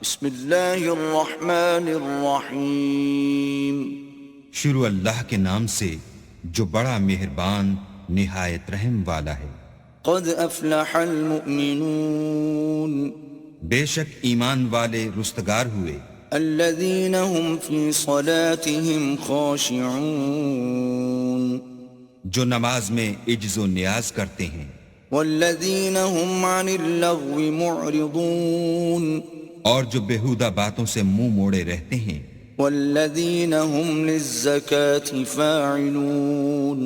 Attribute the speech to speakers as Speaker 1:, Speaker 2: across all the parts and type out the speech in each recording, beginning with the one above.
Speaker 1: بسم اللہ الرحمن الرحیم.
Speaker 2: شروع اللہ کے نام سے جو بڑا مہربان نہایت رحم والا ہے.
Speaker 1: قد افلح المؤمنون
Speaker 2: بے شک ایمان والے رستگار ہوئے،
Speaker 1: الذین هم فی صلاتهم خاشعون
Speaker 2: جو نماز میں عجز و نیاز کرتے ہیں،
Speaker 1: والذین هم عن اللغو معرضون
Speaker 2: اور جو بیہودہ باتوں سے منہ موڑے رہتے ہیں،
Speaker 1: والذین هم للزکاة فاعلون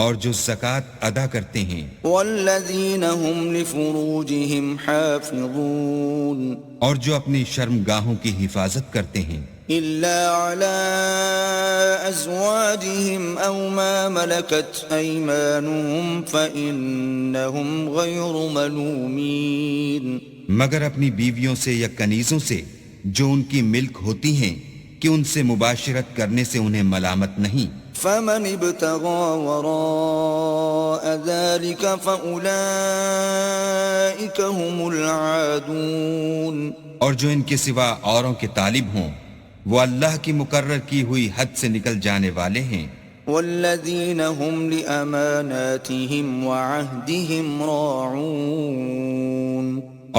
Speaker 2: اور جو زکوٰۃ ادا کرتے ہیں،
Speaker 1: والذین هم لفروجهم حافظون
Speaker 2: اور جو اپنی شرمگاہوں کی حفاظت کرتے ہیں،
Speaker 1: إلا على أزواجهم أو ما ملكت أيمانهم فإنهم غير ملومين.
Speaker 2: مگر اپنی بیویوں سے یا کنیزوں سے جو ان کی ملک ہوتی ہیں کہ ان سے مباشرت کرنے سے انہیں ملامت نہیں.
Speaker 1: فمن ابتغى وراء ذلك فأولئك هم العادون
Speaker 2: اور جو ان کے سوا اوروں کے طالب ہوں وہ اللہ کی مقرر کی ہوئی حد سے نکل جانے والے ہیں.
Speaker 1: والذین هم لأماناتهم وعهدهم راعون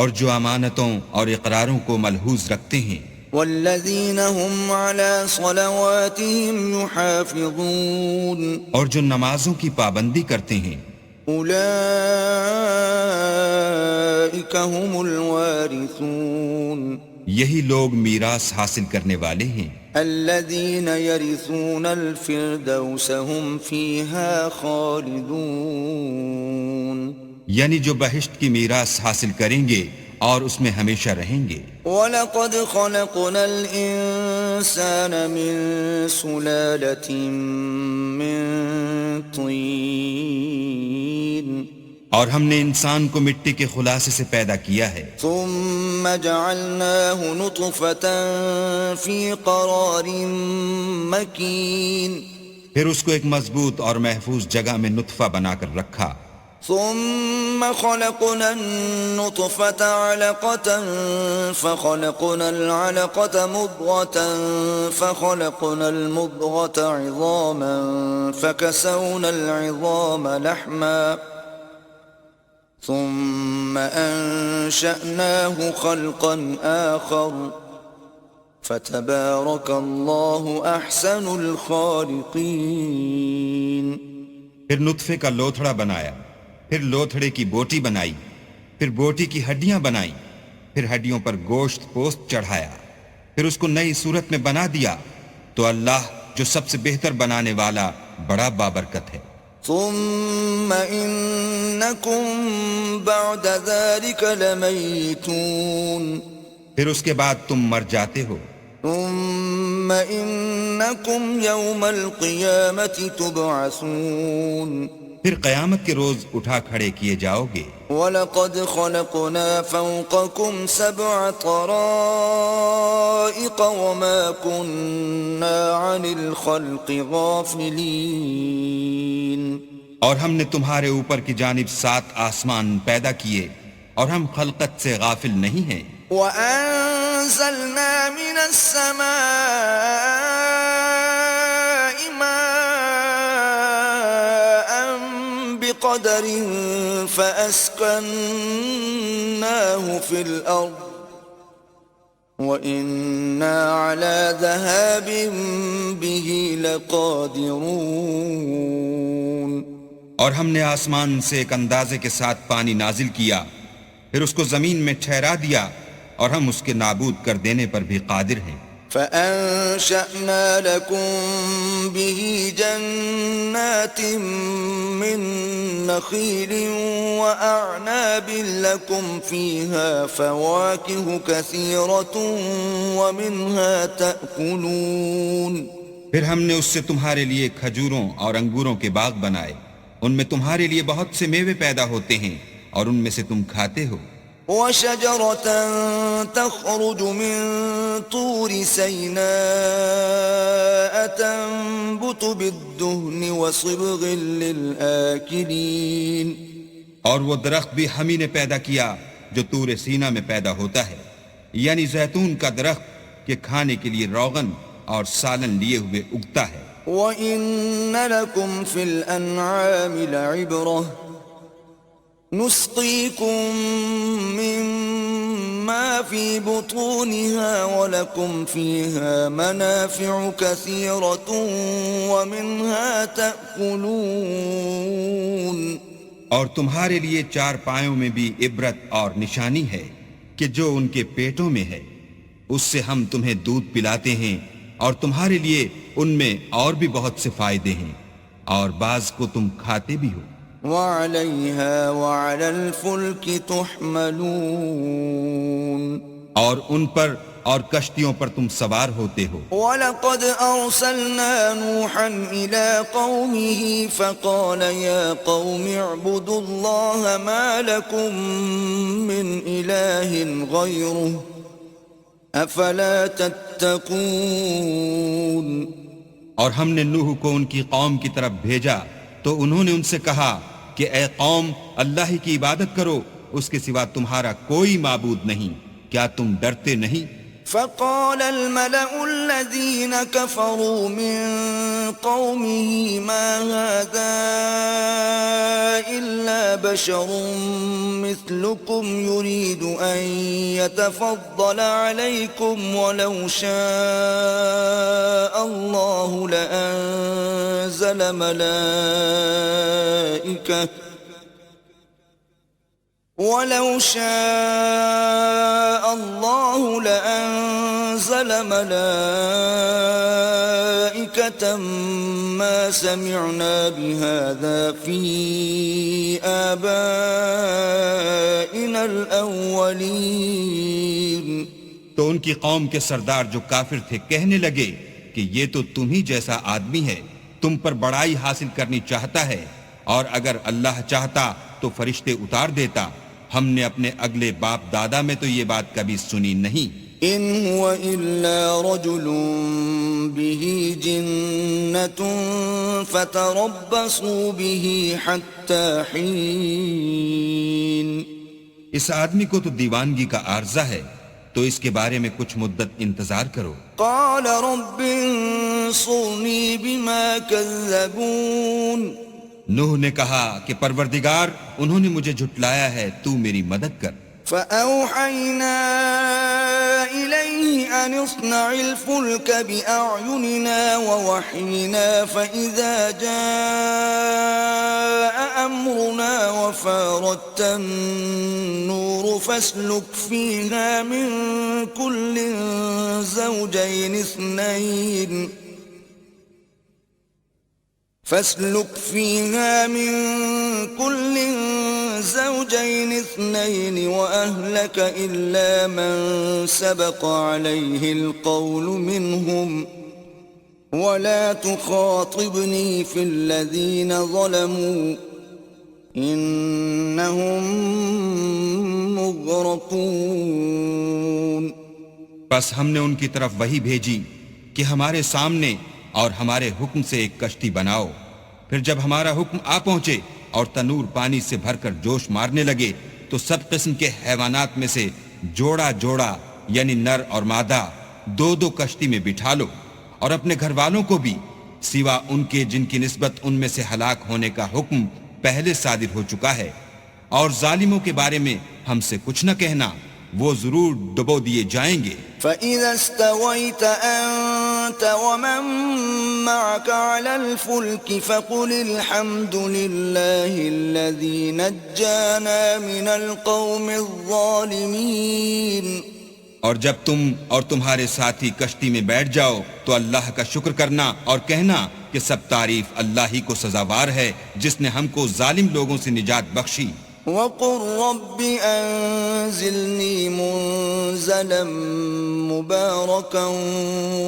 Speaker 2: اور جو امانتوں اور اقراروں کو ملحوظ رکھتے ہیں.
Speaker 1: والذین هم على صلواتهم يحافظون
Speaker 2: اور جو نمازوں کی پابندی کرتے ہیں.
Speaker 1: اولئک هم الوارثون
Speaker 2: یہی لوگ میراث حاصل کرنے والے ہیں.
Speaker 1: الذین یرثون الفردوس هم فیہا خالدون
Speaker 2: یعنی جو بہشت کی میراث حاصل کریں گے اور اس میں ہمیشہ رہیں گے.
Speaker 1: وَلَقَدْ خَلَقْنَا الْإِنسَانَ مِنْ سُلَالَةٍ مِّن طِينٍ
Speaker 2: اور ہم نے انسان کو مٹی کے خلاصے سے پیدا کیا ہے.
Speaker 1: ثُمَّ جَعَلْنَاهُ نُطْفَةً فِي قَرَارٍ مَّكِينٍ
Speaker 2: پھر اس کو ایک مضبوط اور محفوظ جگہ میں نطفہ بنا کر رکھا.
Speaker 1: ثم خلقنا النطفة علقة فخلقنا العلقة مضغة فخلقنا المضغة عظاما فكسونا العظام لحما ثم أنشأناه خلقا آخر فتبارك الله أحسن الخالقين.
Speaker 2: پھر نطفے کا لوتھڑا بنایا، پھر لوتھڑے کی بوٹی بنائی، پھر بوٹی کی ہڈیاں بنائیں، پھر ہڈیوں پر گوشت پوست چڑھایا، پھر اس کو نئی صورت میں بنا دیا. تو اللہ جو سب سے بہتر بنانے والا بڑا بابرکت ہے.
Speaker 1: ثم انکم بعد ذلك لمیتون
Speaker 2: پھر اس کے بعد تم مر جاتے ہو.
Speaker 1: ثم انکم یوم القیامة تبعثون
Speaker 2: پھر قیامت کے روز اٹھا کھڑے کیے جاؤ گے.
Speaker 1: وَلَقَدْ خَلَقْنَا فَوْقَكُمْ سَبْعَ طَرَائِقَ وَمَا كُنَّا عَنِ الْخَلْقِ غَافِلِينَ
Speaker 2: اور ہم نے تمہارے اوپر کی جانب 7 آسمان پیدا کیے اور ہم خلقت سے غافل نہیں ہیں.
Speaker 1: وَأَنزَلْنَا مِنَ السَّمَاءِ مَاءً بِقَدَرٍ فَأَسْكَنَّاهُ فِي الْأَرْضِ وَإِنَّا عَلَى ذَهَابٍ بِهِ لَقَادِرُونَ
Speaker 2: اور ہم نے آسمان سے ایک اندازے کے ساتھ پانی نازل کیا، پھر اس کو زمین میں ٹھہرا دیا اور ہم اس کے نابود کر دینے پر بھی قادر ہیں.
Speaker 1: فَأَنشَأْنَا لَكُم بِهِ جَنَّاتٍ مِّن نَّخِيلٍ وَأَعْنَابٍ لَّكُمْ فِيهَا فَوَاكِهُ كَثِيرَةٌ وَمِنْهَا تَأْكُلُونَ
Speaker 2: پھر ہم نے اس سے تمہارے لیے کھجوروں اور انگوروں کے باغ بنائے، ان میں تمہارے لیے بہت سے میوے پیدا ہوتے ہیں اور ان میں سے تم کھاتے ہو.
Speaker 1: وَشَجَرَةً تَخْرُجُ مِن طُورِ سَيْنَاءَ تَنبُتُ بِالدُّهْنِ وَصِبْغٍ لِّلْآكِلِينَ
Speaker 2: اور وہ درخت بھی ہم ہی نے پیدا کیا جو طور سینا میں پیدا ہوتا ہے، یعنی زیتون کا درخت کہ کھانے کے لیے روغن اور سالن لیے ہوئے اگتا ہے۔
Speaker 1: وَإِنَّ لَكُمْ فِي الْأَنْعَامِ لَعِبْرَةً نُسْقِيكُم مِّمَّا فِي بُطُونِهَا وَلَكُمْ فِيهَا مَنَافِعُ كَثِيرَةٌ وَمِنْهَا تَأْكُلُونَ۔
Speaker 2: اور تمہارے لیے چار پایوں میں بھی عبرت اور نشانی ہے کہ جو ان کے پیٹوں میں ہے، اس سے ہم تمہیں دودھ پلاتے ہیں، اور تمہارے لیے ان میں اور بھی بہت سے فائدے ہیں، اور بعض کو تم کھاتے بھی ہو۔
Speaker 1: وَعَلَيْهَا وَعَلَى الْفُلْكِ تُحْمَلُونَ۔
Speaker 2: اور ان پر اور کشتیوں پر تم سوار ہوتے ہو۔
Speaker 1: وَلَقَدْ أَرْسَلْنَا نُوحًا إِلَىٰ قَوْمِهِ فَقَالَ يَا قَوْمِ اعْبُدُوا اللَّهَ مَا لَكُم مِّنْ إِلَٰهٍ غَيْرُهُ أَفَلَا تَتَّقُونَ۔
Speaker 2: اور ہم نے نوح کو ان کی قوم کی طرف بھیجا تو انہوں نے ان سے کہا کہ اے قوم، اللہ ہی کی عبادت کرو، اس کے سوا تمہارا کوئی معبود نہیں، کیا تم ڈرتے نہیں؟
Speaker 1: فقال الملأ الذين كفروا من قومه ما هذا إلا بشر مثلكم يريد أن يتفضل عليكم ولو شاء الله لأنزل ملائكة وَلَوْ شَاءَ اللَّهُ لَأَنزَلَ مَلَائِكَةً مَا سَمِعْنَا بِهَذَا فِي آبَائِنَا الْأَوَّلِينَ۔
Speaker 2: تو ان کی قوم کے سردار جو کافر تھے کہنے لگے کہ یہ تو تم ہی جیسا آدمی ہے، تم پر بڑائی حاصل کرنی چاہتا ہے، اور اگر اللہ چاہتا تو فرشتے اتار دیتا، ہم نے اپنے اگلے باپ دادا میں تو یہ بات کبھی سنی نہیں۔
Speaker 1: ان هو الا رجل به جنة فتربصوا به حتى حين۔
Speaker 2: اس آدمی کو تو دیوانگی کا عارضہ ہے، تو اس کے بارے میں کچھ مدت انتظار کرو۔
Speaker 1: قال رب انصرني بما كذبون۔
Speaker 2: نوح نے کہا کہ پروردگار، انہوں نے مجھے جھٹلایا ہے، تو میری مدد کر۔
Speaker 1: فأوحينا إليه أن اصنع الفلك بأعيننا ووحينا فإذا جاء أمرنا وفارت النور فاسلك فيها من كل زوجين اثنين وأهلك إلا من سبق عليه القول منهم ولا تخاطبني في الذين ظلموا إنهم مغرقون۔
Speaker 2: بس ہم نے ان کی طرف وحی بھیجی کہ ہمارے سامنے اور ہمارے حکم سے ایک کشتی بناؤ، پھر جب ہمارا حکم آ پہنچے اور تنور پانی سے بھر کر جوش مارنے لگے تو سب قسم کے حیوانات میں سے جوڑا جوڑا یعنی نر اور مادہ دو دو کشتی میں بٹھا لو، اور اپنے گھر والوں کو بھی سوا ان کے جن کی نسبت ان میں سے ہلاک ہونے کا حکم پہلے صادر ہو چکا ہے، اور ظالموں کے بارے میں ہم سے کچھ نہ کہنا، وہ ضرور ڈبو دیے جائیں گے۔
Speaker 1: فَإِذَا اسْتَوَيْتَ أَنْتَ وَمَن مَّعَكَ عَلَى الْفُلْكِ فَقُلِ الْحَمْدُ لِلَّهِ الَّذِي نَجَّانَا مِنَ الْقَوْمِ الظَّالِمِينَ۔
Speaker 2: اور جب تم اور تمہارے ساتھی کشتی میں بیٹھ جاؤ تو اللہ کا شکر کرنا اور کہنا کہ سب تعریف اللہ ہی کو سزاوار ہے جس نے ہم کو ظالم لوگوں سے نجات بخشی۔
Speaker 1: وَقُلْ رَبِّ أَنزِلْنِي مُنزَلًا مُبَارَكًا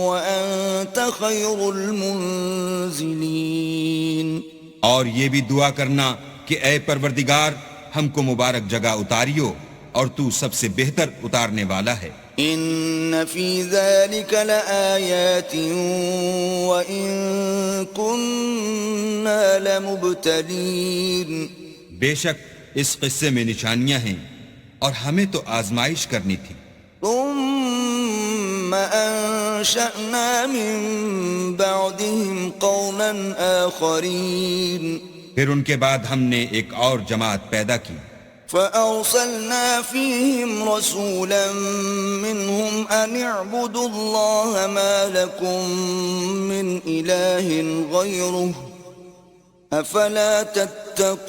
Speaker 1: وَأَنْتَ خَيْرُ الْمُنزِلِينَ۔
Speaker 2: اور یہ بھی دعا کرنا کہ اے پروردگار، ہم کو مبارک جگہ اتاریو اور تو سب سے بہتر اتارنے والا ہے۔
Speaker 1: إِنَّ فِي ذَلِكَ لَآيَاتٍ وَإِن كُنَّا لَمُبْتَلِينَ۔
Speaker 2: بے شک اس قصے میں نشانیاں ہیں اور ہمیں تو آزمائش کرنی تھی۔
Speaker 1: ثم أنشأنا من بعدهم قوما آخرين
Speaker 2: پھر ان کے بعد ہم نے ایک اور جماعت پیدا کی،
Speaker 1: فأرسلنا فيهم رسولا منهم أن اعبدوا الله ما لكم من إله غيره أفلا تتقون.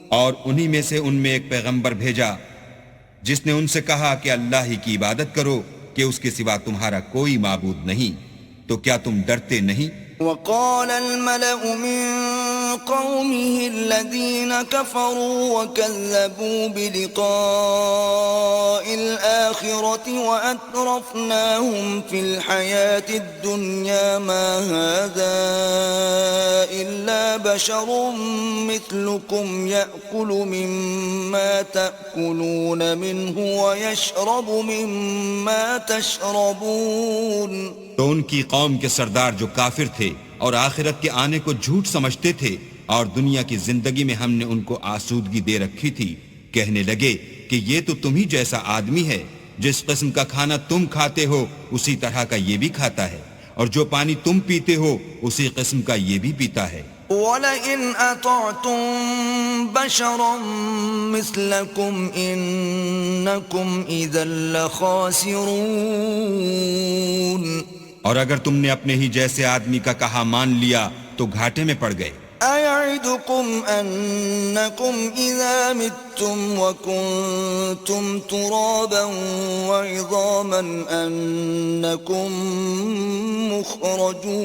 Speaker 2: اور انہی میں سے ان میں ایک پیغمبر بھیجا جس نے ان سے کہا کہ اللہ ہی کی عبادت کرو کہ اس کے سوا تمہارا کوئی معبود نہیں، تو کیا تم ڈرتے نہیں؟
Speaker 1: وقال الملأ من قومه الذين كفروا وكذبوا بلقاء الآخرة وأترفناهم في الحياة الدنيا ما هذا إلا بشر مثلكم يأكل مما تأكلون منه ويشرب مما تشربون.
Speaker 2: تو ان کی قوم کے سردار جو کافر تھے اور آخرت کے آنے کو جھوٹ سمجھتے تھے اور دنیا کی زندگی میں ہم نے ان کو آسودگی دے رکھی تھی، کہنے لگے کہ یہ تو تم ہی جیسا آدمی ہے، جس قسم کا کھانا تم کھاتے ہو اسی طرح کا یہ بھی کھاتا ہے، اور جو پانی تم پیتے ہو اسی قسم کا یہ بھی پیتا ہے.
Speaker 1: وَلَئِنْ أَطَعْتُمْ بَشَرًا مِثْلَكُمْ إِنَّكُمْ إِذًا لَخَاسِرُونَ.
Speaker 2: اور اگر تم نے اپنے ہی جیسے آدمی کا کہا مان لیا تو گھاٹے میں پڑ گئے.
Speaker 1: أَيَعِدُكُمْ أَنَّكُمْ إِذَا مِتُّمْ وَكُنْتُمْ تُرَابًا وَعِظَامًا أَنَّكُمْ مُخْرَجُونَ.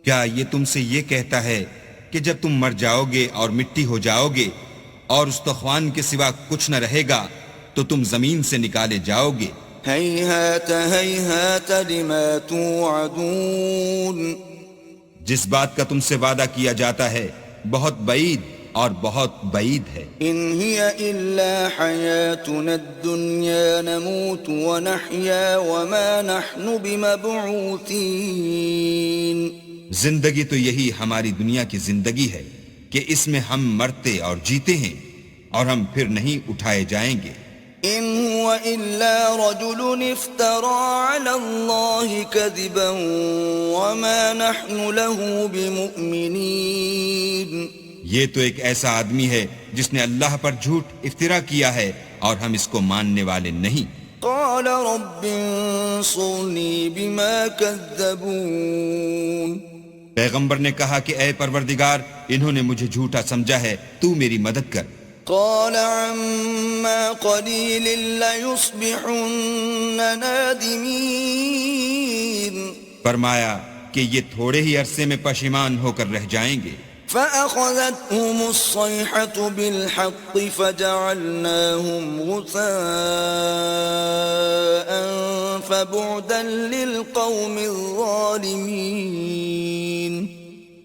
Speaker 2: کیا یہ تم سے یہ کہتا ہے کہ جب تم مر جاؤ گے اور مٹی ہو جاؤ گے اور استخوان کے سوا کچھ نہ رہے گا تو تم زمین سے نکالے جاؤ گے؟
Speaker 1: هيهات هيهات لما توعدون.
Speaker 2: جس بات کا تم سے وعدہ کیا جاتا ہے بہت بعید اور بہت بعید ہے.
Speaker 1: إن هي إلا حياتنا الدنيا نموت ونحيا وما نحن بمبعوثين.
Speaker 2: زندگی تو یہی ہماری دنیا کی زندگی ہے کہ اس میں ہم مرتے اور جیتے ہیں اور ہم پھر نہیں اٹھائے جائیں گے.
Speaker 1: إن هو إلا رجل افترى على الله كذبا وما نحن له بمؤمنين.
Speaker 2: یہ تو ایک ایسا آدمی ہے جس نے اللہ پر جھوٹ افترا کیا ہے اور ہم اس کو ماننے والے نہیں.
Speaker 1: قال رب انصرني بما كذبون.
Speaker 2: پیغمبر نے کہا کہ اے پروردگار انہوں نے مجھے جھوٹا سمجھا ہے، تو میری مدد کر.
Speaker 1: قال عما قليل ليصبحن نادمين.
Speaker 2: فرمایا کہ یہ تھوڑے ہی عرصے میں پشیمان ہو کر رہ جائیں گے.
Speaker 1: فأخذتهم الصيحة بالحق فجعلناهم غثاء فبعدا للقوم الظالمين.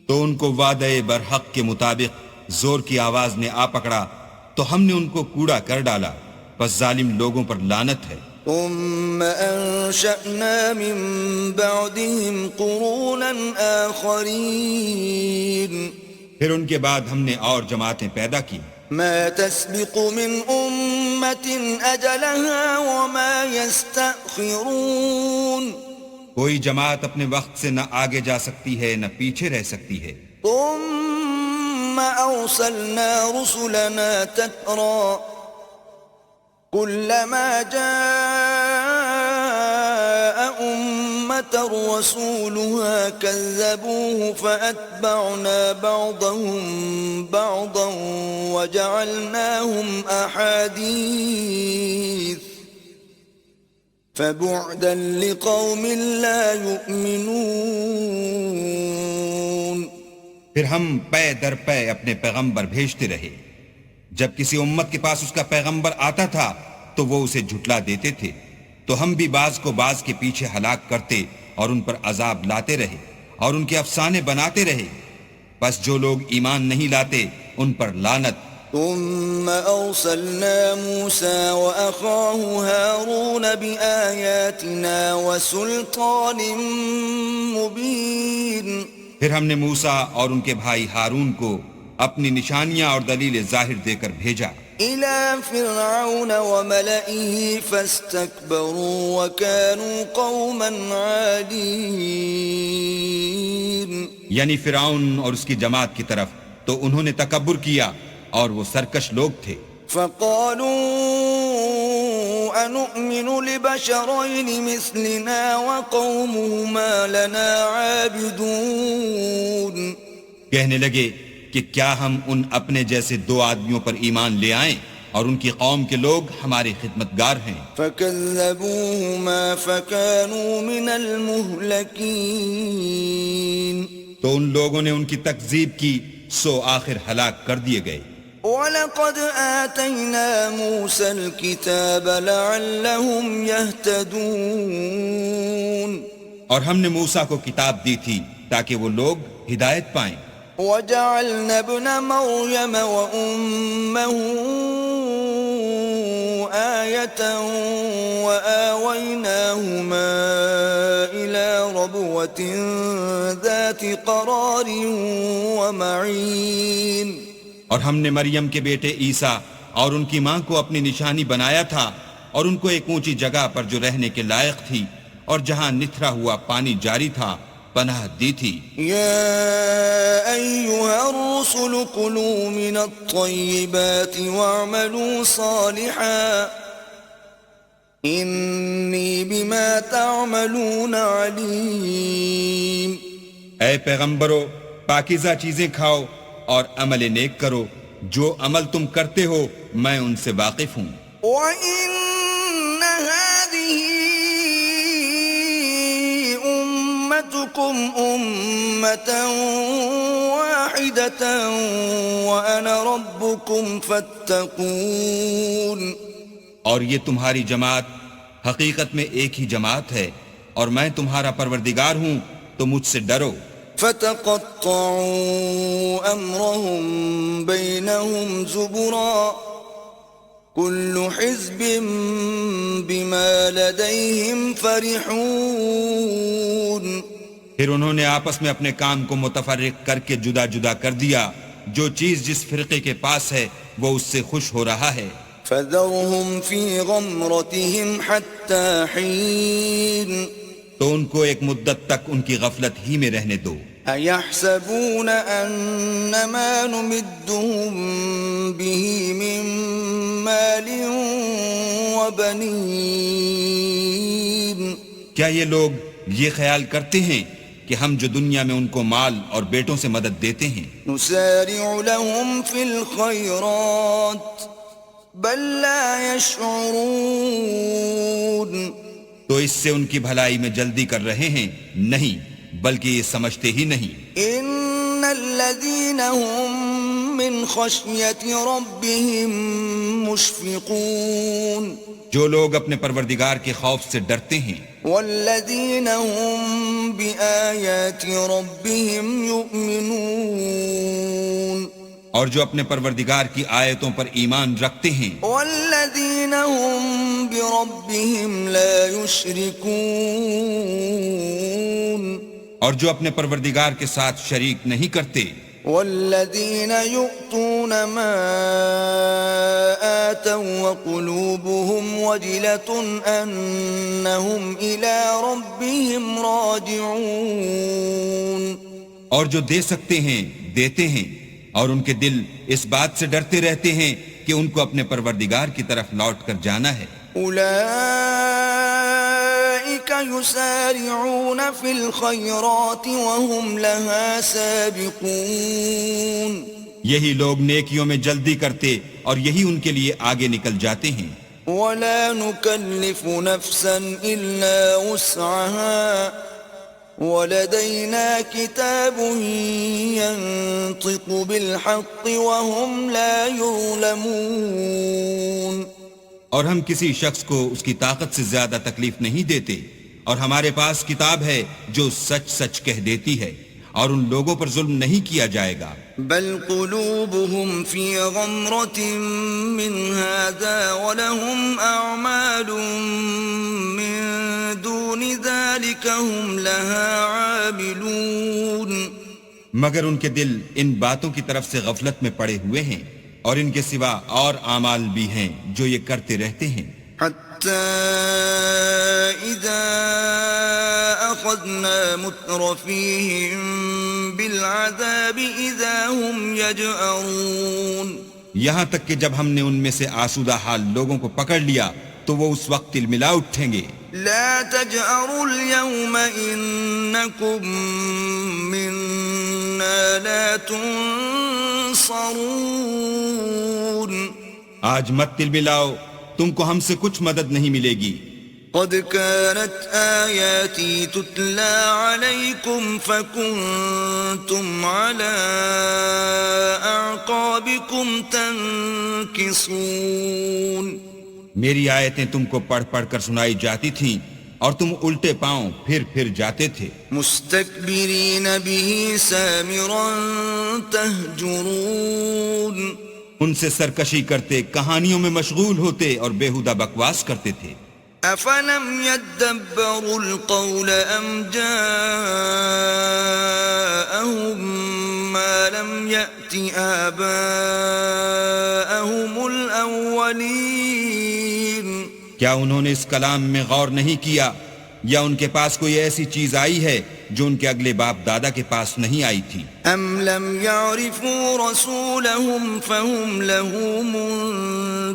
Speaker 2: تو ان کو وعدے برحق کے مطابق زور کی آواز نے آ پکڑا تو ہم نے ان کو کوڑا کر ڈالا، پس ظالم لوگوں پر لعنت ہے.
Speaker 1: ثم أنشأنا من بعدهم قرونا آخرين.
Speaker 2: پھر ان کے بعد ہم نے اور جماعتیں پیدا کی.
Speaker 1: ما تسبق من أمة أجلها وما يستأخرون.
Speaker 2: کوئی جماعت اپنے وقت سے نہ آگے جا سکتی ہے نہ پیچھے رہ سکتی ہے.
Speaker 1: ثم أرسلنا رسلنا تترى كلما جاء أمة رسولها كذبوه فأتبعنا بعضهم بعضا وجعلناهم أحاديث فبعدا لقوم لا يؤمنون.
Speaker 2: پھر ہم پے در پے اپنے پیغمبر بھیجتے رہے. جب کسی امت کے پاس اس کا پیغمبر آتا تھا تو وہ اسے جھٹلا دیتے تھے، تو ہم بھی بعض کو بعض کے پیچھے ہلاک کرتے اور ان پر عذاب لاتے رہے اور ان کے افسانے بناتے رہے. بس جو لوگ ایمان نہیں لاتے ان پر لعنت.
Speaker 1: ثم أرسلنا موسى وأخاه هارون بآياتنا وسلطان مبين.
Speaker 2: پھر ہم نے موسیٰ اور ان کے بھائی ہارون کو اپنی نشانیاں اور دلیل ظاہر دے کر بھیجا.
Speaker 1: إلى فرعون وملئه فاستكبروا وكانوا قوما عالين.
Speaker 2: یعنی فرعون اور اس کی جماعت کی طرف تو انہوں نے تکبر کیا اور وہ سرکش لوگ تھے.
Speaker 1: فقالوا أنؤمن لبشرين مثلنا وقومهما لنا عابدون.
Speaker 2: کہنے لگے کہ کیا ہم ان اپنے جیسے دو آدمیوں پر ایمان لے آئیں اور ان کی قوم کے لوگ ہمارے خدمتگار ہیں.
Speaker 1: فكذبوهما فكانوا من المهلكين.
Speaker 2: تو ان لوگوں نے ان کی تکذیب کی سو آخر ہلاک کر دیے گئے.
Speaker 1: وَلَقَدْ آتَيْنَا مُوسَى الْكِتَابَ لَعَلَّهُمْ يَهْتَدُونَ.
Speaker 2: اور ہم نے موسیٰ کو کتاب دی تھی تاکہ وہ لوگ ہدایت پائیں.
Speaker 1: وَجَعَلْنَا ابْنَ مَرْيَمَ وَأُمَّهُ آيَةً وَآوَيْنَاهُمَا إِلَى رَبْوَةٍ ذَاتِ قَرَارٍ وَمَعِينٍ.
Speaker 2: اور ہم نے مریم کے بیٹے عیسیٰ اور ان کی ماں کو اپنی نشانی بنایا تھا اور ان کو ایک اونچی جگہ پر جو رہنے کے لائق تھی اور جہاں نتھرا ہوا پانی جاری تھا پناہ دی تھی.
Speaker 1: يا أيها الرسل كلوا من الطيبات واعملوا صالحا إني بما تعملون عليم.
Speaker 2: اے پیغمبرو پاکیزہ چیزیں کھاؤ اور عمل نیک کرو، جو عمل تم کرتے ہو میں ان سے واقف ہوں.
Speaker 1: وَإِنَّ هَذِهِ أُمَّتُكُمْ أُمَّةً وَاحِدَةً وَأَنَا رَبُّكُمْ فَاتَّقُونِ.
Speaker 2: اور یہ تمہاری جماعت حقیقت میں ایک ہی جماعت ہے اور میں تمہارا پروردگار ہوں تو مجھ سے ڈرو.
Speaker 1: فتقطعوا أمرهم بينهم زبرا كل حزب بما لديهم فرحون.
Speaker 2: پھر انہوں نے آپس میں اپنے کام کو متفرق کر کے جدا جدا کر دیا. جو چیز جس فرقے کے پاس ہے وہ اس سے خوش ہو رہا ہے.
Speaker 1: فذرهم في غمرتهم حتى حين.
Speaker 2: تو ان کو ایک مدت تک ان کی غفلت ہی میں رہنے دو.
Speaker 1: أَيَحْسَبُونَ أَنَّمَا نُمِدُّهُم بِهِ مِن مَّالٍ وَبَنِينَ.
Speaker 2: کیا یہ لوگ یہ خیال کرتے ہیں کہ ہم جو دنیا میں ان کو مال اور بیٹوں سے مدد دیتے ہیں
Speaker 1: نُسَارِعُ لَهُمْ فِي الْخَيْرَاتِ بَل لَّا يَشْعُرُونَ.
Speaker 2: تو اس سے ان کی بھلائی میں جلدی کر رہے ہیں؟ نہیں، بلکہ یہ سمجھتے ہی نہیں.
Speaker 1: ان الذين هم من خشية ربهم مشفقون.
Speaker 2: جو لوگ اپنے پروردگار کے خوف سے ڈرتے ہیں.
Speaker 1: والذين هم بآيات ربهم يؤمنون.
Speaker 2: اور جو اپنے پروردگار کی آیتوں پر ایمان رکھتے ہیں.
Speaker 1: والذين هم بربهم لا يشركون.
Speaker 2: اور جو اپنے پروردگار کے ساتھ شریک نہیں کرتے.
Speaker 1: والذين يؤتون ما آتوا وقلوبهم وجلة أنهم إلى ربهم راجعون.
Speaker 2: اور جو دے سکتے ہیں دیتے ہیں اور ان کے دل اس بات سے ڈرتے رہتے ہیں کہ ان کو اپنے پروردگار کی طرف لوٹ کر جانا ہے.
Speaker 1: أولئك يسارعون في الخيرات وهم لها سابقون.
Speaker 2: یہی لوگ نیکیوں میں جلدی کرتے اور یہی ان کے لیے آگے نکل جاتے ہیں.
Speaker 1: ولا نكلف نفسا إلا وسعها ولدينا كتاب ينطق بالحق وهم لا يظلمون.
Speaker 2: اور ہم کسی شخص کو اس کی طاقت سے زیادہ تکلیف نہیں دیتے اور ہمارے پاس کتاب ہے جو سچ سچ کہہ دیتی ہے اور ان لوگوں پر ظلم نہیں کیا جائے گا.
Speaker 1: بل قلوبهم في غمرة من هذا ولهم أعمال من دون ذلك هم لها عاملون.
Speaker 2: مگر ان کے دل ان باتوں کی طرف سے غفلت میں پڑے ہوئے ہیں اور ان کے سوا اور اعمال بھی ہیں جو یہ کرتے رہتے ہیں.
Speaker 1: حتى إذا أخذنا مترفيهم بالعذاب إذا هم يجأرون.
Speaker 2: یہاں تک کہ جب ہم نے ان میں سے آسودہ حال لوگوں کو پکڑ لیا تو وہ اس وقت تلملا اٹھیں گے.
Speaker 1: لا تجأروا اليوم إنكم منا لا تنصرون.
Speaker 2: آج مت تلملاؤ، تم کو ہم سے کچھ مدد نہیں ملے گی.
Speaker 1: قد كانت آياتي تتلى عليكم فكنتم على أعقابكم تنكصون.
Speaker 2: میری آیتیں تم کو پڑھ پڑھ کر سنائی جاتی تھیں اور تم الٹے پاؤں پھر جاتے تھے.
Speaker 1: مستكبرين به سامرا تهجرون.
Speaker 2: ان سے سرکشی کرتے، کہانیوں میں مشغول ہوتے اور بےہودہ بکواس کرتے تھے.
Speaker 1: أفلم يدبروا القول أم جاءهم ما لم يأت آباءهم الأولين.
Speaker 2: کیا انہوں نے اس کلام میں غور نہیں کیا یا ان کے پاس کوئی ایسی چیز آئی ہے جو ان کے اگلے باپ دادا کے پاس نہیں آئی تھی؟
Speaker 1: أم لم يعرفوا رسولهم فهم له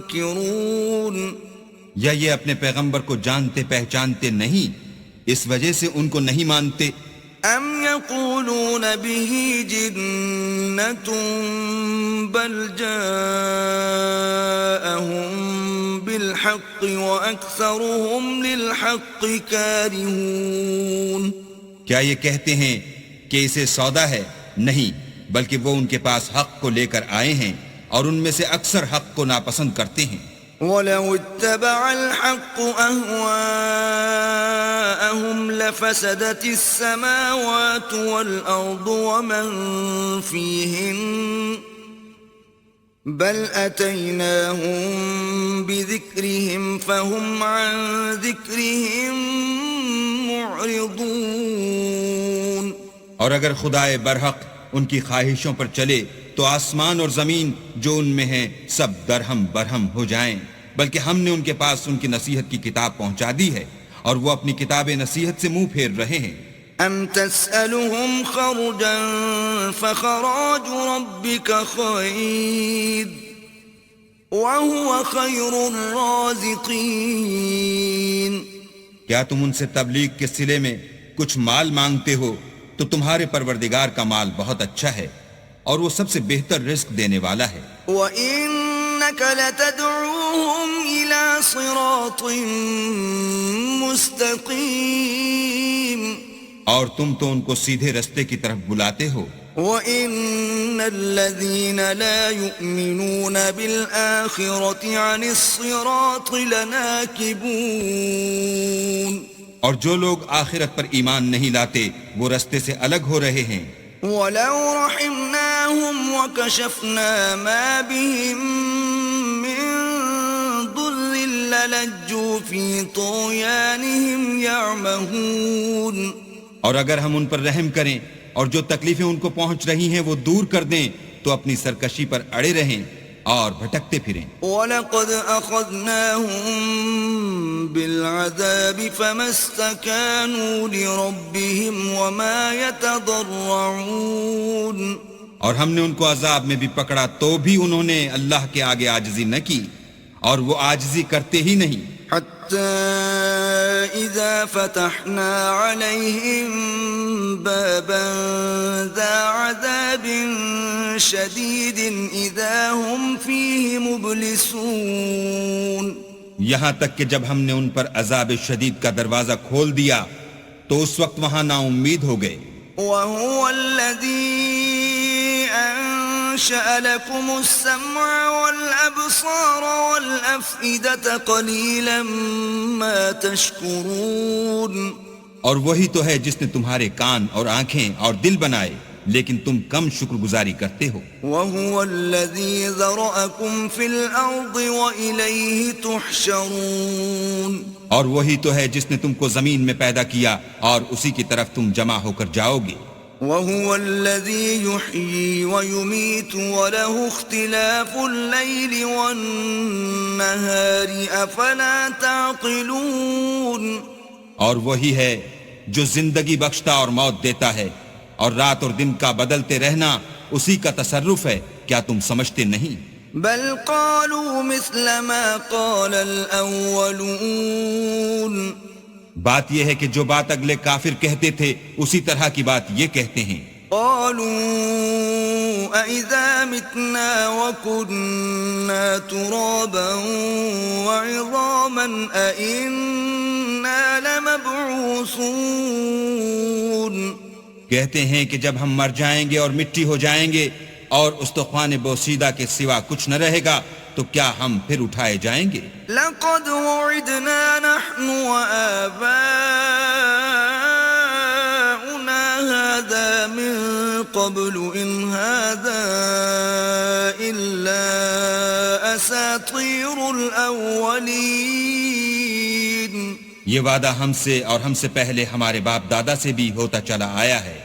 Speaker 1: منكرون.
Speaker 2: یا یہ اپنے پیغمبر کو جانتے پہچانتے نہیں، اس وجہ سے ان کو نہیں مانتے؟
Speaker 1: ام يقولون به جنة بل جاءهم بالحق وأكثرهم للحق كارهون.
Speaker 2: کیا یہ کہتے ہیں کہ اسے سودا ہے؟ نہیں، بلکہ وہ ان کے پاس حق کو لے کر آئے ہیں اور ان میں سے اکثر حق کو ناپسند کرتے ہیں.
Speaker 1: وَلَوِ اتَّبَعَ الْحَقُّ أَهْوَاءَهُمْ لَفَسَدَتِ السَّمَاوَاتُ وَالْأَرْضُ وَمَنْ فِيهِنَّ بَلْ أَتَيْنَاهُمْ بِذِكْرِهِمْ فَهُمْ عَنْ ذِكْرِهِمْ مُعْرِضُونَ.
Speaker 2: اور اگر خدائے برحق ان کی خواہشوں پر چلے تو آسمان اور زمین جو ان میں ہیں سب درہم برہم ہو جائیں، بلکہ ہم نے ان کے پاس ان کی نصیحت کی کتاب پہنچا دی ہے اور وہ اپنی کتاب نصیحت سے منہ پھیر رہے ہیں.
Speaker 1: ام تسألهم خرجا فخراج ربك خير وهو خير الرازقين.
Speaker 2: کیا تم ان سے تبلیغ کے صلے میں کچھ مال مانگتے ہو تو تمہارے پروردگار کا مال بہت اچھا ہے اور وہ سب سے بہتر رزق دینے والا ہے.
Speaker 1: وَإِنَّكَ لَتَدْعُوهُمْ إِلَى صِرَاطٍ مُسْتَقِيمٍ.
Speaker 2: اور تم تو ان کو سیدھے رستے کی طرف بلاتے ہو.
Speaker 1: وَإِنَّ الَّذِينَ لَا يُؤْمِنُونَ بِالْآخِرَةِ عَنِ الصِّرَاطِ لَنَاكِبُونَ.
Speaker 2: اور جو لوگ آخرت پر ایمان نہیں لاتے وہ رستے سے الگ ہو رہے ہیں.
Speaker 1: وَلَوْ رَحِمْنَاهُمْ وَكَشَفْنَا مَا بِهِمْ مِنْ ضُرٍّ لَلَجُّوا فِي طُغْيَانِهِمْ يَعْمَهُونَ. اور
Speaker 2: اگر ہم ان پر رحم کریں اور جو تکلیفیں ان کو پہنچ رہی ہیں وہ دور کر دیں تو اپنی سرکشی پر اڑے رہیں اور بھٹکتے پھریں.
Speaker 1: وَلَقَدْ أَخَذْنَاهُمْ بِالْعَذَابِ فَمَا اسْتَكَانُوا لِرَبِّهِمْ وَمَا يَتَضَرَّعُونَ.
Speaker 2: اور ہم نے ان کو عذاب میں بھی پکڑا تو بھی انہوں نے اللہ کے آگے عاجزی نہ کی اور وہ عاجزی کرتے ہی نہیں.
Speaker 1: حتى إذا فتحنا عليهم بابا ذا عذاب شديد إذا هم فيه مبلسون.
Speaker 2: یہاں تک کہ جب ہم نے ان پر عذاب شدید کا دروازہ کھول دیا تو اس وقت وہاں نا امید ہو گئے.
Speaker 1: وهو الذي أنشأ لكم السمع والأبصار والأفئدة قليلا ما تشكرون.
Speaker 2: اور وہی تو ہے جس نے تمہارے کان اور آنکھیں اور دل بنائے لیکن تم کم شکر گزاری کرتے ہو.
Speaker 1: وهو الذي ذرأكم في الأرض وإليه تحشرون.
Speaker 2: اور وہی تو ہے جس نے تم کو زمین میں پیدا کیا اور اسی کی طرف تم جمع ہو کر جاؤ گے.
Speaker 1: وهو الذي يحيي ويميت وله اختلاف الليل والنهار أفلا تعقلون
Speaker 2: اور وہی ہے جو زندگی بخشتا اور موت دیتا ہے اور رات اور دن کا بدلتے رہنا اسی کا تصرف ہے، کیا تم سمجھتے نہیں؟
Speaker 1: بل قالوا مثل ما قال الأولون
Speaker 2: بات یہ ہے کہ جو بات اگلے کافر کہتے تھے اسی طرح کی بات یہ کہتے ہیں۔
Speaker 1: قالوا أَإِذَا مِتْنَا وَكُنَّا تُرَابًا وَعِظَامًا أَإِنَّا لَمَبْعُوثُونَ
Speaker 2: کہتے ہیں کہ جب ہم مر جائیں گے اور مٹی ہو جائیں گے اور استخوان بوسیدہ کے سوا کچھ نہ رہے گا تو کیا ہم پھر اٹھائے جائیں گے؟
Speaker 1: لقد وعدنا نحن وآباؤنا هذا من قبل إن هذا إلا أساطير الأولين
Speaker 2: یہ وعدہ ہم سے اور ہم سے پہلے ہمارے باپ دادا سے بھی ہوتا چلا آیا ہے،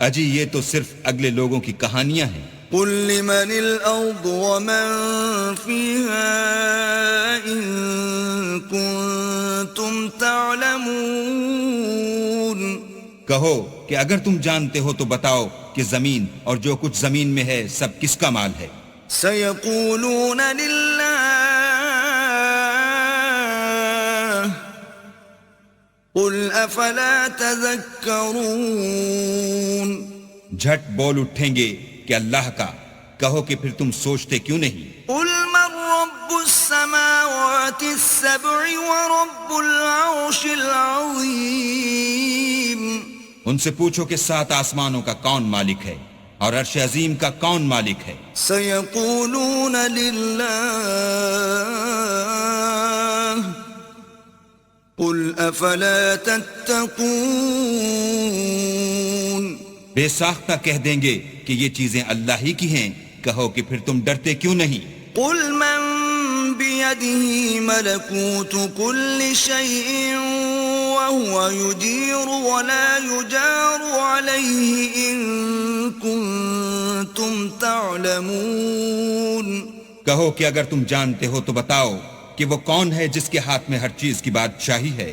Speaker 2: اجی یہ تو صرف اگلے لوگوں کی کہانیاں ہیں۔
Speaker 1: قل لمن الأرض ومن فيها إن كنتم تعلمون
Speaker 2: کہو کہ اگر تم جانتے ہو تو بتاؤ کہ زمین اور جو کچھ زمین میں ہے سب کس کا مال ہے؟
Speaker 1: سيقولون لله قل أفلا تذكرون
Speaker 2: جھٹ بول اٹھیں گے کہ اللہ کا، کہو کہ پھر تم سوچتے کیوں نہیں؟
Speaker 1: قل من رب السماوات السبع ورب العرش العظيم
Speaker 2: ان سے پوچھو کہ 7 آسمانوں کا کون مالک ہے اور عرش عظیم کا کون مالک ہے؟
Speaker 1: سيقولون لله قل أفلا تتقون
Speaker 2: بے ساختہ کہہ دیں گے کہ یہ چیزیں اللہ ہی کی ہیں، کہو کہ پھر تم ڈرتے کیوں نہیں؟
Speaker 1: قل من بيده ملكوت كل شيء وهو يجير ولا يجار عليه إن كنتم تعلمون
Speaker 2: کہو کہ اگر تم جانتے ہو تو بتاؤ کہ وہ کون ہے جس کے ہاتھ میں ہر چیز کی بادشاہی ہے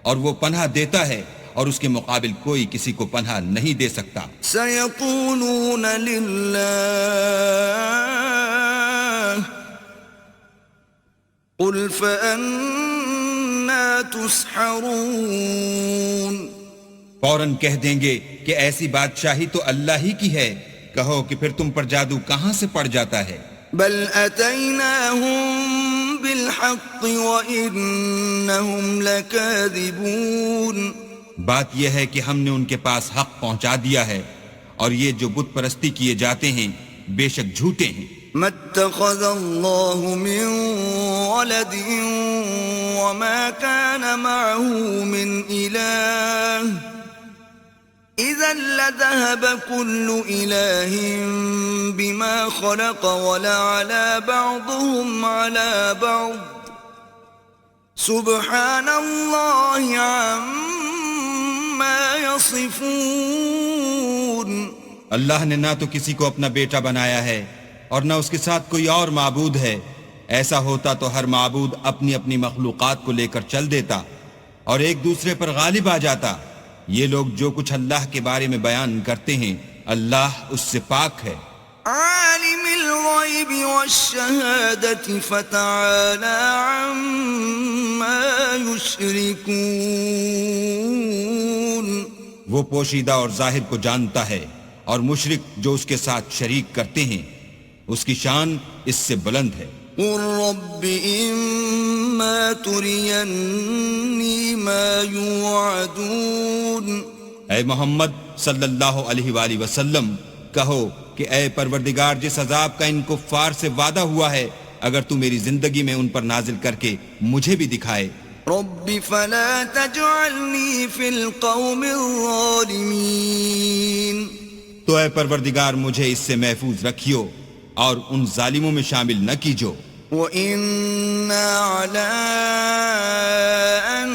Speaker 2: اور وہ پناہ دیتا ہے اور اس کے مقابل کوئی کسی کو پناہ نہیں دے سکتا۔
Speaker 1: سيقولون لله قل فأنا تسحرون
Speaker 2: فوراً کہہ دیں گے کہ ایسی بادشاہی تو اللہ ہی کی ہے، کہو کہ پھر تم پر جادو کہاں سے پڑ جاتا ہے؟
Speaker 1: بل أتيناهم بالحق وإنهم لكاذبون
Speaker 2: بات یہ ہے کہ ہم نے ان کے پاس حق پہنچا دیا ہے اور یہ جو بت پرستی کیے جاتے ہیں بے شک جھوٹے ہیں۔
Speaker 1: ما اتخذ الله من ولد وما كان معه من إله إذا لذهب كل إله بما خلق ولعلى بعضهم على بعض سبحان الله عما يصفون
Speaker 2: اللہ نے نہ تو کسی کو اپنا بیٹا بنایا ہے اور نہ اس کے ساتھ کوئی اور معبود ہے، ایسا ہوتا تو ہر معبود اپنی اپنی مخلوقات کو لے کر چل دیتا اور ایک دوسرے پر غالب آ جاتا۔ یہ لوگ جو کچھ اللہ کے بارے میں بیان کرتے ہیں اللہ اس سے پاک ہے۔
Speaker 1: عالم الغیب والشہادة فتعالى عما يشركون
Speaker 2: وہ پوشیدہ اور ظاہر کو جانتا ہے اور مشرک جو اس کے ساتھ شریک کرتے ہیں اس کی شان اس سے بلند ہے۔
Speaker 1: قل رب اما ترینی ما یوعدون
Speaker 2: اے محمد صلی اللہ علیہ وآلہ وسلم کہو کہ اے پروردگار جس عذاب کا ان کفار سے وعدہ ہوا ہے اگر تو میری زندگی میں ان پر نازل کر کے مجھے بھی دکھائے۔
Speaker 1: رب فلا تجعلنی فی القوم الظالمین
Speaker 2: تو اے پروردگار مجھے اس سے محفوظ رکھیو اور ان ظالموں میں شامل نہ کیجو۔
Speaker 1: وَإِنَّا عَلَىٰ أَن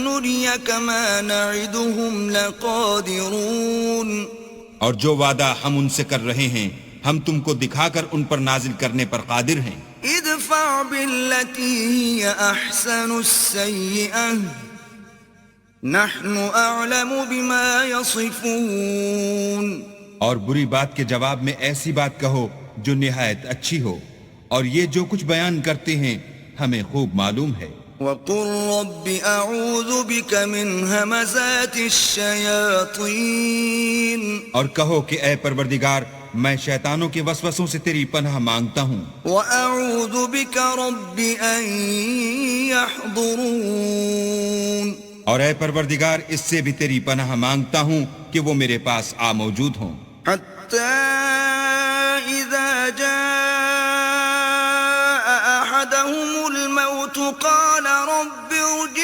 Speaker 1: نُّرِيَكَ مَا نَعِدُهُمْ لَقَادِرُونَ
Speaker 2: اور جو وعدہ ہم ان سے کر رہے ہیں ہم تم کو دکھا کر ان پر نازل کرنے پر قادر ہیں.
Speaker 1: ادفع بالتي هي أحسن السيئة نحن أعلم بما يصفون.
Speaker 2: اور بری بات کے جواب میں ایسی بات کہو جو نہایت اچھی ہو، اور یہ جو کچھ بیان کرتے ہیں ہمیں خوب معلوم ہے.
Speaker 1: وقل رب أعوذ بك من همزات الشياطين.
Speaker 2: اور کہو کہ اے پروردگار میں شیطانوں کے وسوسوں سے تیری پناہ مانگتا ہوں،
Speaker 1: وأعوذ بك رب أن يحضرون.
Speaker 2: اور اے پروردگار اس سے بھی تیری پناہ مانگتا ہوں کہ وہ میرے پاس آ موجود ہوں.
Speaker 1: حتى إذا جاء أحدهم الموت قال رب ارجعون.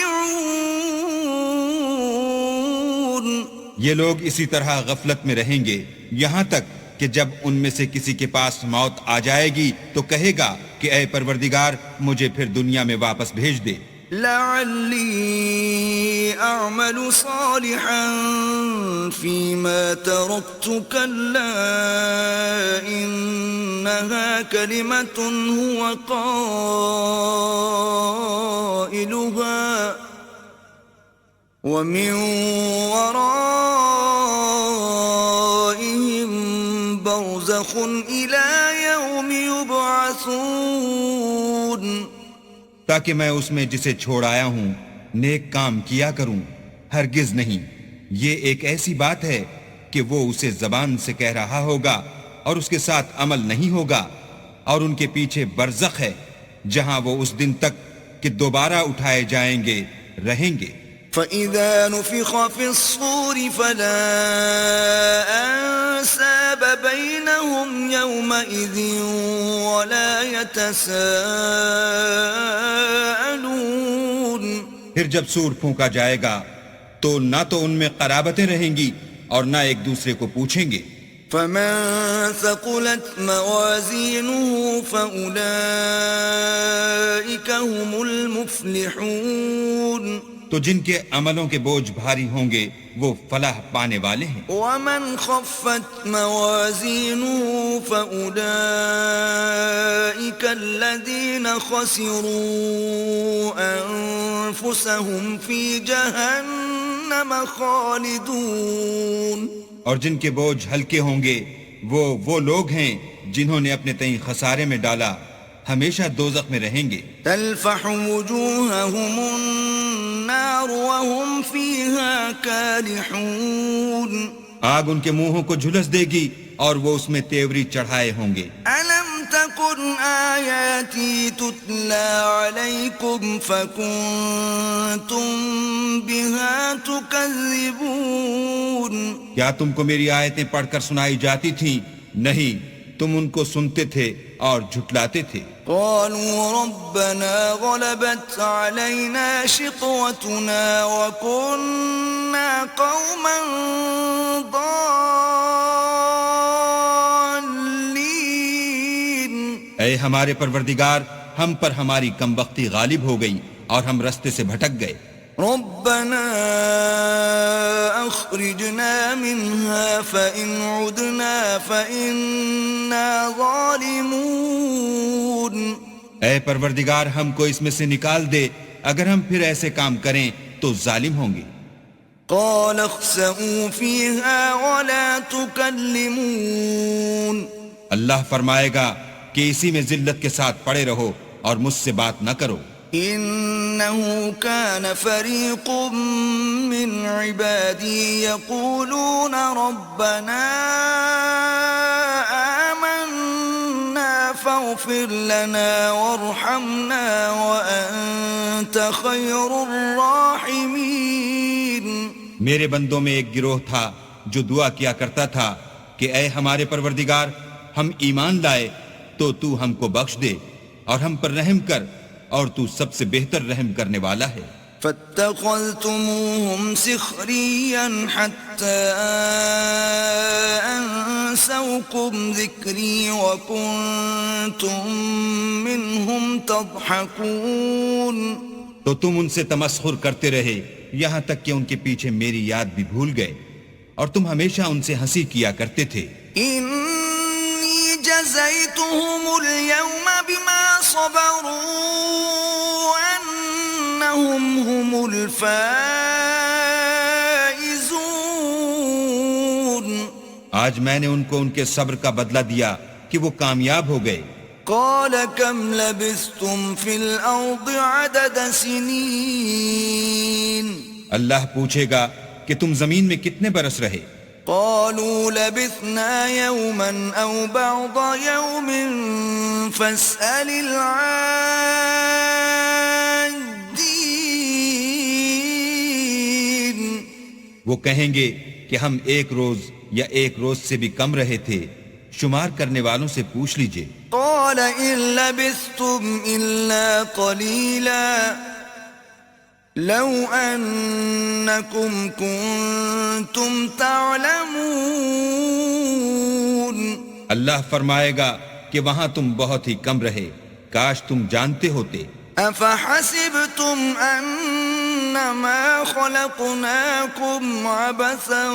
Speaker 2: یہ لوگ اسی طرح غفلت میں رہیں گے یہاں تک کہ جب ان میں سے کسی کے پاس موت آ جائے گی تو کہے گا کہ اے پروردگار مجھے پھر دنیا میں واپس بھیج دے،
Speaker 1: لعلی اعمل صالحا فيما تركت كلا انها كلمة هو قائلها ومن ورائهم برزخ إلى يوم يبعثون.
Speaker 2: تاکہ میں اس میں جسے چھوڑ آیا ہوں نیک کام کیا کروں. ہرگز نہیں، یہ ایک ایسی بات ہے کہ وہ اسے زبان سے کہہ رہا ہوگا اور اس کے ساتھ عمل نہیں ہوگا، اور ان کے پیچھے برزخ ہے جہاں وہ اس دن تک کہ دوبارہ اٹھائے جائیں گے رہیں گے.
Speaker 1: فَإِذَا نُفِخَ فِي الصُّورِ فَلَا أَنْسَابَ بَيْنَهُمْ يَوْمَئِذٍ وَلَا يَتَسَاءَلُونَ.
Speaker 2: پھر جب سور پھونکا جائے گا تو نہ تو ان میں قرابتیں رہیں گی اور نہ ایک دوسرے کو پوچھیں گے.
Speaker 1: فَمَن ثَقُلَتْ مَوَازِينُهُ فَأُولَئِكَ هُمُ الْمُفْلِحُونَ.
Speaker 2: تو جن کے عملوں کے بوجھ بھاری ہوں گے وہ فلاح پانے والے ہیں.
Speaker 1: وَمَنْ خَفَّتْ مَوَازِينُهُ فَأُولَئِكَ الَّذِينَ خَسِرُوا أَنفُسَهُمْ فِي جَهَنَّمَ خَالِدُونَ.
Speaker 2: اور جن کے بوجھ ہلکے ہوں گے وہ لوگ ہیں جنہوں نے اپنے تئیں خسارے میں ڈالا، ہمیشہ دوزخ میں رہیں گے.
Speaker 1: تلفح وجوههم النار وهم فيها كالحون.
Speaker 2: آگ ان کے منہوں کو جھلس دے گی اور وہ اس میں تیوری چڑھائے ہوں گے.
Speaker 1: ألم تكن آياتي تتلى عليكم فكنتم بها تكذبون.
Speaker 2: کیا تم کو میری آیتیں پڑھ کر سنائی جاتی تھیں؟ نہیں، تم ان کو سنتے تھے اور جھٹلاتے تھے.
Speaker 1: قالوا ربنا غلبت علينا شقوتنا وكنا قوما ضالين.
Speaker 2: اے ہمارے پروردگار ہم پر ہماری کم بختی غالب ہو گئی اور ہم رستے سے بھٹک گئے.
Speaker 1: ربنا اخرجنا منها فإن عدنا فإنا ظالمون.
Speaker 2: اے پروردگار ہم کو اس میں سے نکال دے، اگر ہم پھر ایسے کام کریں تو ظالم ہوں گے.
Speaker 1: قال اخسئوا فيها ولا تكلمون.
Speaker 2: اللہ فرمائے گا کہ اسی میں ذلت کے ساتھ پڑے رہو اور مجھ سے بات نہ کرو.
Speaker 1: إنه كان فريق من عبادي يقولون ربنا آمنا فاغفر لنا وارحمنا وأنت خير الراحمين.
Speaker 2: میرے بندوں میں ایک گروہ تھا جو دعا کیا کرتا تھا کہ اے ہمارے پروردگار ہم ایمان لائے تو ہم کو بخش دے اور ہم پر رحم کر، اور تو سب سے بہتر رحم کرنے والا ہے.
Speaker 1: فاتخذتموهم سخريا حتى أنسوكم ذكري وكنتم منهم تضحكون.
Speaker 2: تو تم ان سے تمسخر کرتے رہے یہاں تک کہ ان کے پیچھے میری یاد بھی بھول گئے اور تم ہمیشہ ان سے ہنسی کیا کرتے تھے.
Speaker 1: إني جزيتهم اليوم بما صبروا أنهم هم الفائزون.
Speaker 2: آج میں نے ان کو ان کے صبر کا بدلہ دیا کہ وہ کامیاب ہو گئے.
Speaker 1: قال كم لبثتم في الأرض عدد سنين.
Speaker 2: اللہ پوچھے گا کہ تم زمین میں کتنے برس رہے؟
Speaker 1: قالوا لبثنا يوما أو بعض يوم فاسأل العادين.
Speaker 2: وہ کہیں گے کہ ہم ایک روز یا ایک روز سے بھی کم رہے تھے، شمار کرنے والوں سے پوچھ لیجئے.
Speaker 1: قال إن لبثتم إلا قليلا لو أنكم كنتم تعلمون.
Speaker 2: اللہ فرمائے گا کہ وہاں تم بہت ہی کم رہے، کاش تم جانتے ہوتے.
Speaker 1: أفحسبتم أنما خلقناكم عبثا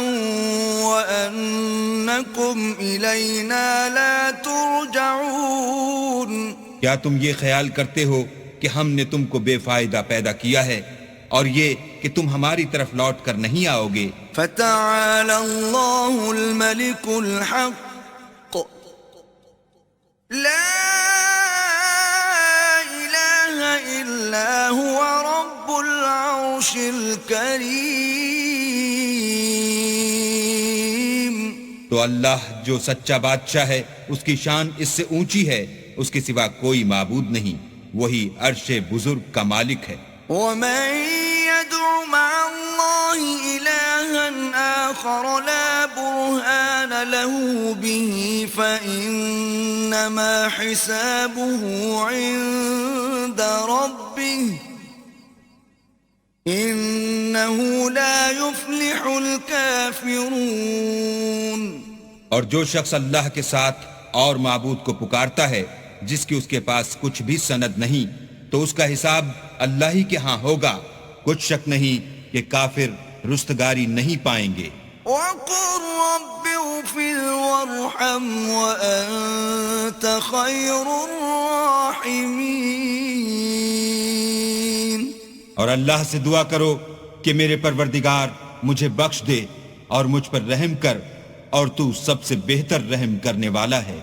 Speaker 1: وأنكم إلينا لا ترجعون.
Speaker 2: کیا تم یہ خیال کرتے ہو کہ ہم نے تم کو بے فائدہ پیدا کیا ہے اور یہ کہ تم ہماری طرف لوٹ کر نہیں آؤ گے؟
Speaker 1: فتعالى الله الملك الحق لا هو رب العرش الكريم.
Speaker 2: تو اللہ جو سچا بادشاہ ہے اس کی شان اس سے اونچی ہے، اس کے سوا کوئی معبود نہیں، وہی عرش بزرگ کا مالک ہے.
Speaker 1: ومن يدع مع الله إلها آخر لا برهان له به فإنما حسابه عند ربه إنه لا يفلح الكافرون.
Speaker 2: اور جو شخص اللہ کے ساتھ اور معبود کو پکارتا ہے جس کی اس کے پاس کچھ بھی سند نہیں، تو اس کا حساب اللہ ہی کے ہاں ہوگا، کچھ شک نہیں کہ کافر رستگاری نہیں پائیں گے.
Speaker 1: وَقُلْ رَبِّ اغْفِرْ وَارْحَمْ وَأَنْتَ خَيْرُ الرَّاحِمِينَ.
Speaker 2: اور اللہ سے دعا کرو کہ میرے پروردگار مجھے بخش دے اور مجھ پر رحم کر، اور تو سب سے بہتر رحم کرنے والا ہے.